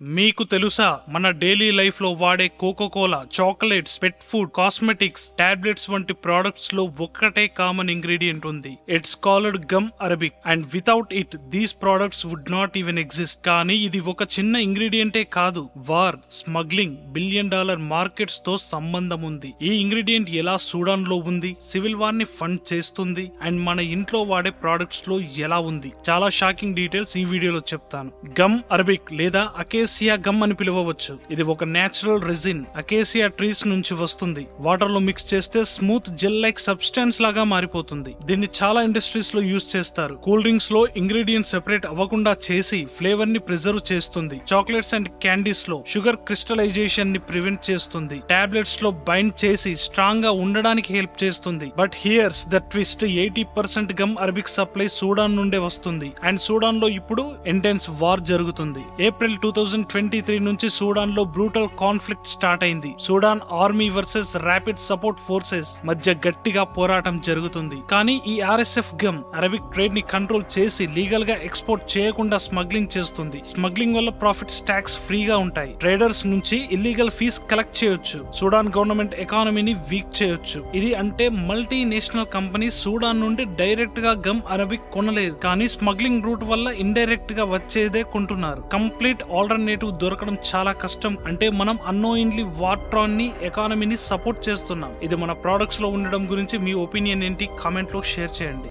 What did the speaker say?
మీకు తెలుసా మన డైలీ లైఫ్ లో వాడే Coca Cola, chocolates, pet food, cosmetics, tablets వంటి ప్రొడక్ట్స్ లో ఒక్కటే కామన్ ఇంగ్రీడియంట్ ఉంది. It's called gum arabic and without it these products would not even exist. కానీ ఇది ఒక చిన్న ఇంగ్రీడియంటే కాదు, వార్, స్మగ్లింగ్, $1 బిలియన్ మార్కెట్స్ తో సంబంధం ఉంది. ఈ ఇంగ్రీడియంట్ ఎలా సూడాన్ లో ఉంది, సివిల్ వార్ ని ఫండ్ చేస్తుంది అండ్ మన ఇంట్లో వాడే ప్రొడక్ట్స్ లో ఎలా ఉంది. చాలా షాకింగ్ డీటెయిల్స్ ఈ వీడియోలో చెప్తాను. గమ్ అరబిక్ లేదా అకేసియా గమ్ అని పిలువవచ్చు. ఇది ఒక నేచురల్ రెజిన్ అకేసియా ట్రీస్ నుంచి వస్తుంది. వాటర్ లో మిక్స్ చేస్తే స్మూత్ జెల్ లైక్ సబ్స్టెన్స్ లాగా మారిపోతుంది. దీన్ని చాలా ఇండస్ట్రీస్ లో యూజ్ చేస్తారు. కూల్ డ్రింక్స్ లో ఇంగ్రీడియంట్ సెపరేట్ అవ్వకుండా చేసి ఫ్లేవర్ ని ప్రిజర్వ్ చేస్తుంది. చాక్లెట్స్ అండ్ క్యాండీస్ లో షుగర్ క్రిస్టలైజేషన్ ని ప్రివెంట్ చేస్తుంది. టాబ్లెట్స్ లో బైండ్ చేసి స్ట్రాంగ్ గా ఉండడానికి హెల్ప్ చేస్తుంది. But here's the twist, 80% gum arabic supply Sudan నుండే వస్తుంది అండ్ సూడాన్ లో ఇప్పుడు ఇంటెన్స్ వార్ జరుగుతుంది. ఏప్రిల్ 2023 నుంచి సూడాన్ లో బ్రూటల్ కాన్ఫ్లిక్ట్ స్టార్ట్ అయింది. Sudan army versus rapid support forces మధ్య గట్టిగా పోరాటం జరుగుతుంది. కానీ ఈ ఆర్ఎస్ఎఫ్ గమ్ అరబిక్ ట్రేడ్ ని కంట్రోల్ చేసి లీగల్ గా ఎక్స్పోర్ట్ చేయకుండా స్మగ్లింగ్ చేస్తుంది. స్మగ్లింగ్ వల్ల ప్రాఫిట్స్ ట్యాక్స్ ఫ్రీగా ఉంటాయి. ట్రేడర్స్ నుంచి ఇల్లీగల్ ఫీస్ కలెక్ట్ చేయొచ్చు. సూడాన్ గవర్నమెంట్ ఎకానమీని వీక్ చేయొచ్చు. ఇది అంటే మల్టీనేషనల్ కంపెనీ సూడాన్ నుండి డైరెక్ట్ గా గమ్ అరబిక్ కొనలేదు, కానీ స్మగ్లింగ్ రూట్ వల్ల ఇండైరెక్ట్ గా వచ్చేదే కొంటున్నారు. కంప్లీట్ ఆల్టర్నేటివ్ దొరకడం చాలా కష్టం. అంటే మనం అన్నోయిన్లీ వార్ ని ఎకానమీని సపోర్ట్ చేస్తున్నాం. ఇది మన ప్రొడక్ట్స్ లో ఉండడం గురించి మీ ఒపీనియన్ ఏంటి? కామెంట్ లో షేర్ చేయండి.